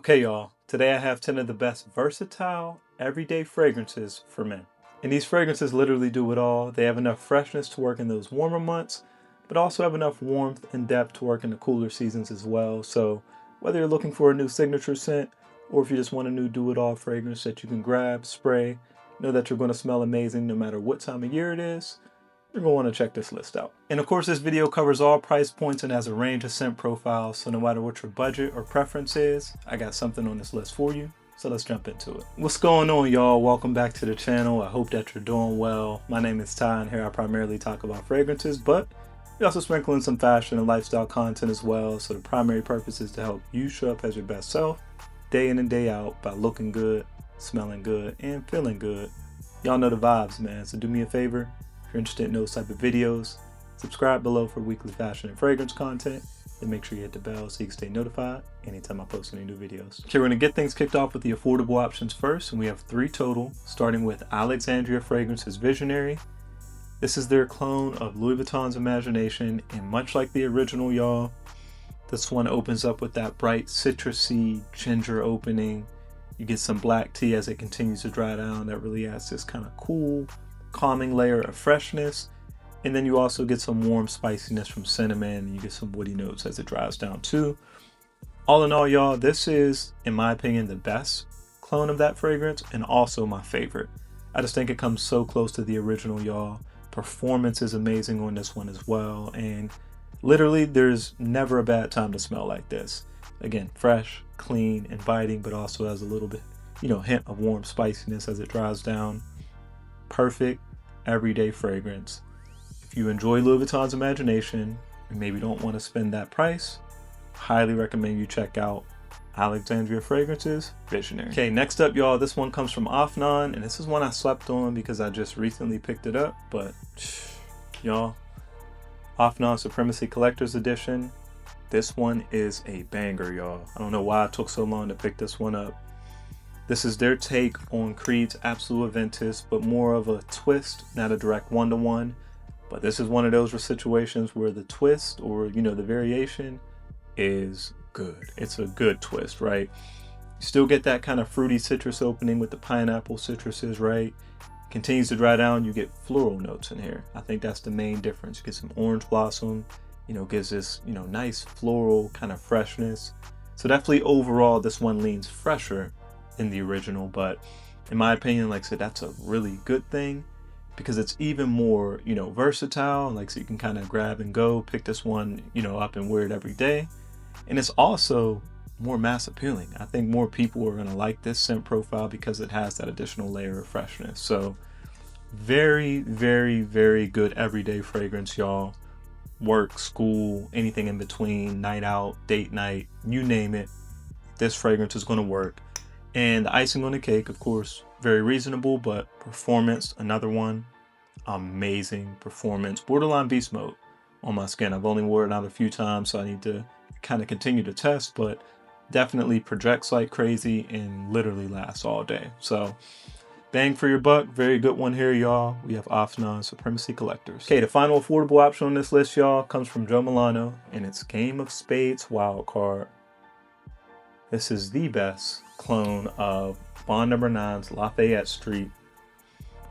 Okay, y'all, today I have 10 of the best versatile, everyday fragrances for men. And these fragrances literally do it all. They have enough freshness to work in those warmer months, but also have enough warmth and depth to work in the cooler seasons as well. So whether you're looking for a new signature scent, or if you just want a new do-it-all fragrance that you can grab, spray, know that you're going to smell amazing no matter what time of year it is, you're going to want to check this list out. And of course, this video covers all price points and has a range of scent profiles, so no matter what your budget or preference is, I got something on this list for you. So let's jump into it. What's going on, y'all? Welcome back to the channel. I hope that you're doing well. My name is Ty, and here I primarily talk about fragrances, but we also sprinkle in some fashion and lifestyle content as well. So the primary purpose is to help you show up as your best self, day in and day out, by looking good, smelling good, and feeling good. Y'all know the vibes, man. So do me a favor. If you're interested in those type of videos, subscribe below for weekly fashion and fragrance content, and make sure you hit the bell so you can stay notified anytime I post any new videos. Okay, we're gonna get things kicked off with the affordable options first, and we have 3 total, starting with Alexandria Fragrances Visionary. This is their clone of Louis Vuitton's Imagination, and much like the original, y'all, this one opens up with that bright citrusy ginger opening. You get some black tea as it continues to dry down. That really adds this kind of cool, calming layer of freshness, and then you also get some warm spiciness from cinnamon, and you get some woody notes as it dries down too. All in all, y'all, this is, in my opinion, the best clone of that fragrance, and also my favorite. I just think it comes so close to the original, y'all. Performance is amazing on this one as well, and literally there's never a bad time to smell like this. Again, fresh, clean, inviting, but also has a little bit, hint of warm spiciness as it dries down. Perfect everyday fragrance. If you enjoy Louis Vuitton's Imagination and maybe don't want to spend that price, highly recommend you check out Alexandria Fragrances Visionary. Okay, next up, y'all, this one comes from Afnan, and this is one I slept on because I just recently picked it up, but y'all, Afnan Supremacy Collector's Edition, this one is a banger, y'all. I don't know why it took so long to pick this one up. This is their take on Creed's Absolute Aventus, but more of a twist, not a direct one-to-one. But this is one of those situations where the twist, or the variation, is good. It's a good twist, right? You still get that kind of fruity citrus opening with the pineapple citruses, right? Continues to dry down, you get floral notes in here. I think that's the main difference. You get some orange blossom, gives this, nice floral kind of freshness. So definitely overall, this one leans fresher in the original, but in my opinion, like I said, that's a really good thing because it's even more, versatile. Like, so you can kind of grab and go, pick this one, up and wear it every day. And it's also more mass appealing. I think more people are gonna like this scent profile because it has that additional layer of freshness. So very, very, very good everyday fragrance, y'all. Work, school, anything in between, night out, date night, you name it, this fragrance is gonna work. And the icing on the cake, of course, very reasonable, but performance, another one, amazing performance. Borderline beast mode on my skin. I've only worn it out a few times, so I need to kind of continue to test, but definitely projects like crazy and literally lasts all day. So bang for your buck. Very good one here, y'all. We have Afnan Supremacy Collectors. Okay, the final affordable option on this list, y'all, comes from Joe Milano, and it's Game of Spades Wildcard. This is the best clone of Bond No. 9's Lafayette Street.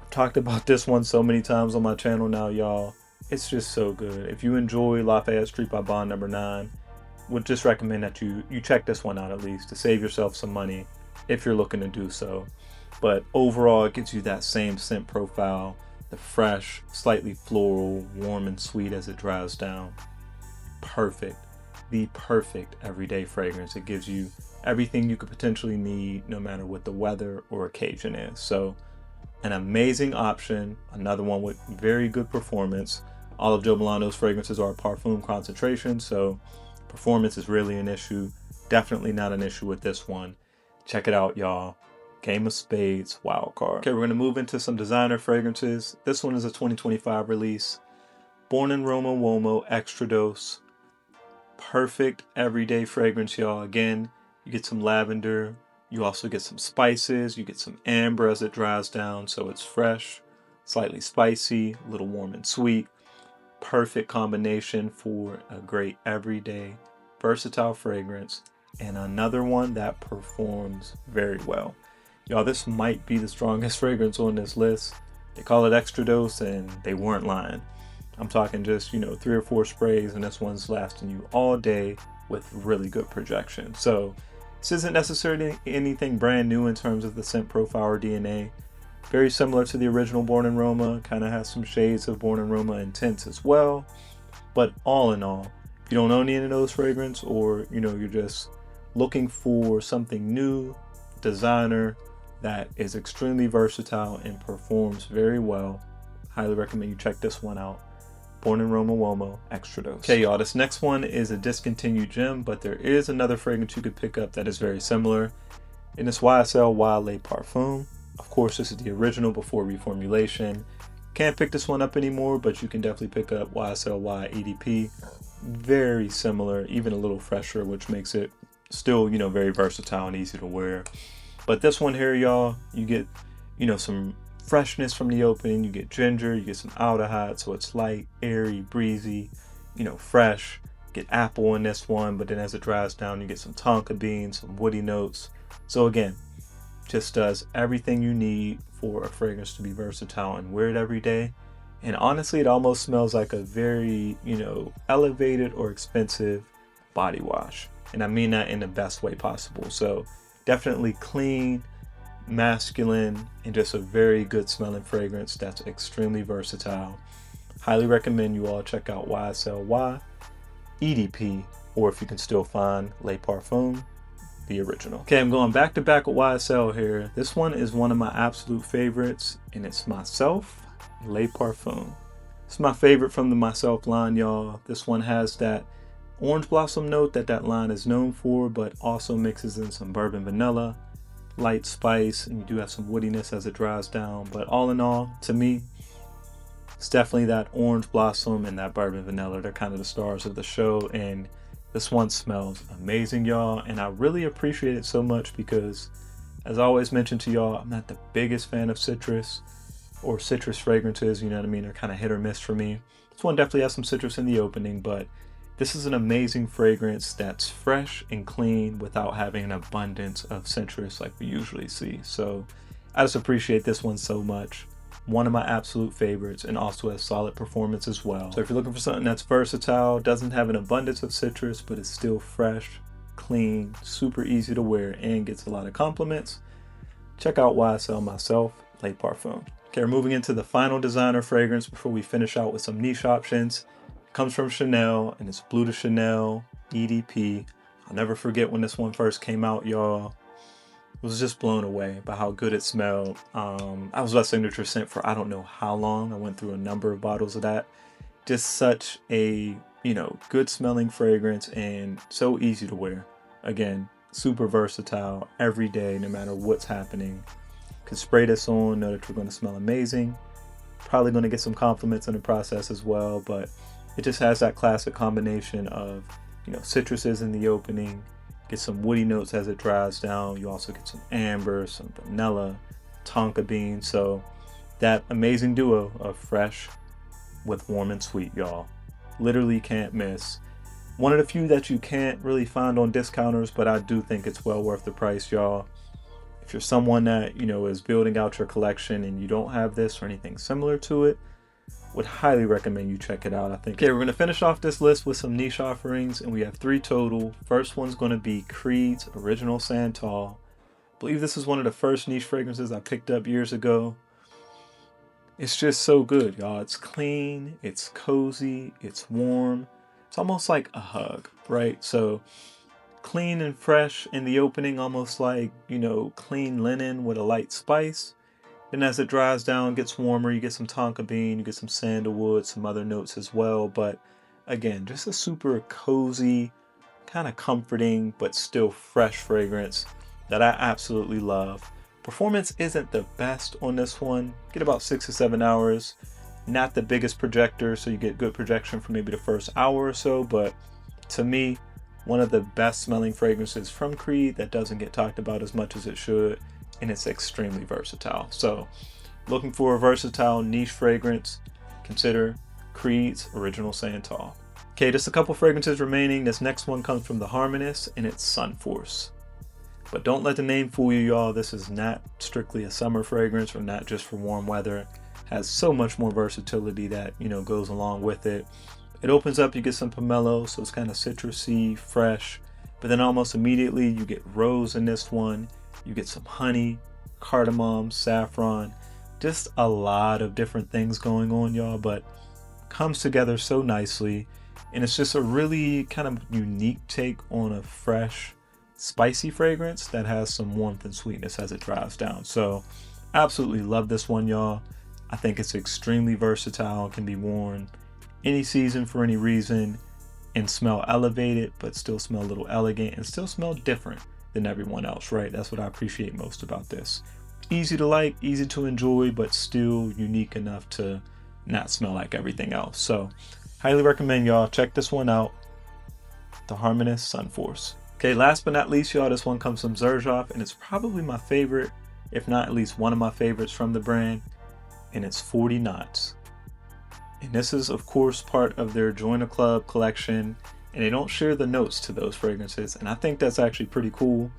I've talked about this one so many times on my channel now, y'all. It's just so good. If you enjoy Lafayette Street by Bond No. 9, would just recommend that you check this one out at least to save yourself some money if you're looking to do so. But overall, it gives you that same scent profile, the fresh, slightly floral, warm and sweet as it dries down. Perfect. The perfect everyday fragrance. It gives you everything you could potentially need no matter what the weather or occasion is. So an amazing option, another one with very good performance. All of Joe Milano's fragrances are parfum concentration, so performance is really an issue. Definitely not an issue with this one. Check it out, y'all. Game of Spades Wildcard. Okay, we're going to move into some designer fragrances. This one is a 2025 release. Born in Roma, Uomo, Extradose. Perfect everyday fragrance, y'all. Again, you get some lavender, you also get some spices, you get some amber as it dries down, so it's fresh, slightly spicy, a little warm and sweet. Perfect combination for a great everyday versatile fragrance and another one that performs very well. Y'all, this might be the strongest fragrance on this list. They call it Extradose, and they weren't lying. I'm talking just, 3 or 4 sprays, and this one's lasting you all day with really good projection. So this isn't necessarily anything brand new in terms of the scent profile or DNA. Very similar to the original Born in Roma, kind of has some shades of Born in Roma intense as well. But all in all, if you don't own any of those fragrances, or you're just looking for something new, designer, that is extremely versatile and performs very well, highly recommend you check this one out. Born in Roma Uomo Extradose. Okay, y'all, this next one is a discontinued gem, but there is another fragrance you could pick up that is very similar, and it's YSL Y Le Parfum. Of course, this is the original before reformulation. Can't pick this one up anymore, but you can definitely pick up YSL Y EDP. Very similar, even a little fresher, which makes it still, very versatile and easy to wear. But this one here, y'all, you get, some freshness from the opening. You get ginger, you get some aldehyde, so it's light, airy, breezy, fresh. Get apple in this one, but then as it dries down, you get some tonka bean, some woody notes. So again, just does everything you need for a fragrance to be versatile and wear it every day. And honestly, it almost smells like a very, elevated or expensive body wash. And I mean that in the best way possible. So definitely clean, masculine, and just a very good smelling fragrance that's extremely versatile. Highly recommend you all check out YSL Y EDP, or if you can still find Le Parfum, the original. Okay, I'm going back to back with YSL here. This one is one of my absolute favorites, and it's Myslf Le Parfum. It's my favorite from the Myslf line, y'all. This one has that orange blossom note that line is known for, but also mixes in some bourbon vanilla, light spice, and you do have some woodiness as it dries down. But all in all, to me, it's definitely that orange blossom and that bourbon vanilla. They're kind of the stars of the show, and this one smells amazing, y'all. And I really appreciate it so much because, as I always mentioned to y'all, I'm not the biggest fan of citrus or citrus fragrances, you know what I mean? They're kind of hit or miss for me. This one definitely has some citrus in the opening, but this is an amazing fragrance that's fresh and clean without having an abundance of citrus like we usually see. So I just appreciate this one so much. One of my absolute favorites, and also has solid performance as well. So if you're looking for something that's versatile, doesn't have an abundance of citrus, but is still fresh, clean, super easy to wear, and gets a lot of compliments, check out YSL Myslf Le Parfum. Okay, we're moving into the final designer fragrance before we finish out with some niche options. Comes from Chanel, and it's Bleu de Chanel EDP. I'll never forget when this one first came out, y'all. I was just blown away by how good it smelled. I was my signature scent for I don't know how long. I went through a number of bottles of that. Just such a, good smelling fragrance and so easy to wear. Again, super versatile every day, no matter what's happening. Can spray this on, know that you're going to smell amazing. Probably going to get some compliments in the process as well, but it just has that classic combination of, citruses in the opening, get some woody notes as it dries down. You also get some amber, some vanilla, tonka bean. So that amazing duo of fresh with warm and sweet, y'all. Literally can't miss. One of the few that you can't really find on discounters, but I do think it's well worth the price, y'all. If you're someone that, is building out your collection and you don't have this or anything similar to it, would highly recommend you check it out. I think. Okay, we're going to finish off this list with some niche offerings, and we have 3 total. First one's going to be Creed's Original Santal. I believe this is one of the first niche fragrances I picked up years ago. It's just so good, y'all. It's clean, it's cozy, it's warm. It's almost like a hug, right? So clean and fresh in the opening, almost like, clean linen with a light spice. Then as it dries down, gets warmer, you get some tonka bean, you get some sandalwood, some other notes as well. But again, just a super cozy, kind of comforting, but still fresh fragrance that I absolutely love. Performance isn't the best on this one. Get about 6 to 7 hours. Not the biggest projector, so you get good projection for maybe the first hour or so. But to me, one of the best smelling fragrances from Creed that doesn't get talked about as much as it should. And it's extremely versatile. So looking for a versatile niche fragrance, consider Creed's Original Santal. Okay, just a couple fragrances remaining. This next one comes from the Harmonist, and it's Sun Force. But don't let the name fool you, y'all. This is not strictly a summer fragrance or not just for warm weather. It has so much more versatility that, you know, goes along with it. It opens up, you get some pomelo, so it's kind of citrusy, fresh. But then almost immediately you get rose in this one. You get some honey, cardamom, saffron. Just a lot of different things going on, y'all, but comes together so nicely. And it's just a really kind of unique take on a fresh, spicy fragrance that has some warmth and sweetness as it dries down. So absolutely love this one, y'all. I think it's extremely versatile, can be worn any season for any reason and smell elevated, but still smell a little elegant and still smell different than everyone else, right? That's what I appreciate most about this. Easy to like, easy to enjoy, but still unique enough to not smell like everything else. So highly recommend y'all check this one out, the Harmonist Sun Force. Okay, last but not least, y'all, this one comes from Xerjoff, and it's probably my favorite, if not at least one of my favorites from the brand, and it's 40 Knots. And this is, of course, part of their Join a Club collection, and they don't share the notes to those fragrances, and I think that's actually pretty cool.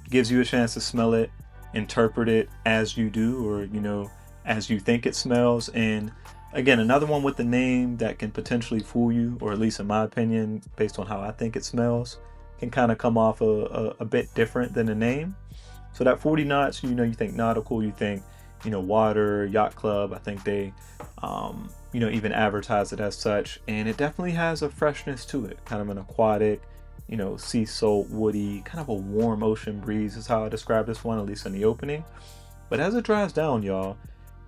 It gives you a chance to smell it, interpret it as you do, or, you know, as you think it smells. And again, another one with the name that can potentially fool you, or at least in my opinion, based on how I think it smells, can kind of come off a bit different than the name. So that 40 Knots, you know, you think nautical, you think, you know, water, yacht club. I think they, you know, even advertise it as such. And it definitely has a freshness to it, kind of an aquatic, you know, sea salt, woody, kind of a warm ocean breeze is how I describe this one, at least in the opening. But as it dries down, y'all,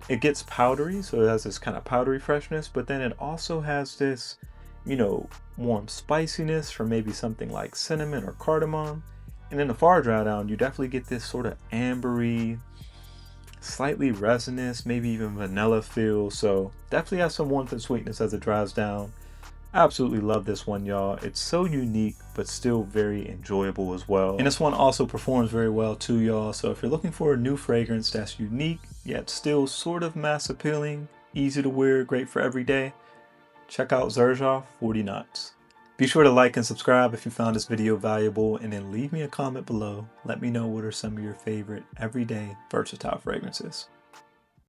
it gets powdery. So it has this kind of powdery freshness, but then it also has this, you know, warm spiciness from maybe something like cinnamon or cardamom. And in the far dry down, you definitely get this sort of ambery, slightly resinous, maybe even vanilla feel. So definitely has some warmth and sweetness as it dries down. Absolutely love this one, y'all. It's so unique, but still very enjoyable as well. And this one also performs very well too, y'all. So if you're looking for a new fragrance that's unique, yet still sort of mass appealing, easy to wear, great for every day, check out Xerjoff 40 Knots. Be sure to like and subscribe if you found this video valuable, and then leave me a comment below. Let me know what are some of your favorite everyday versatile fragrances.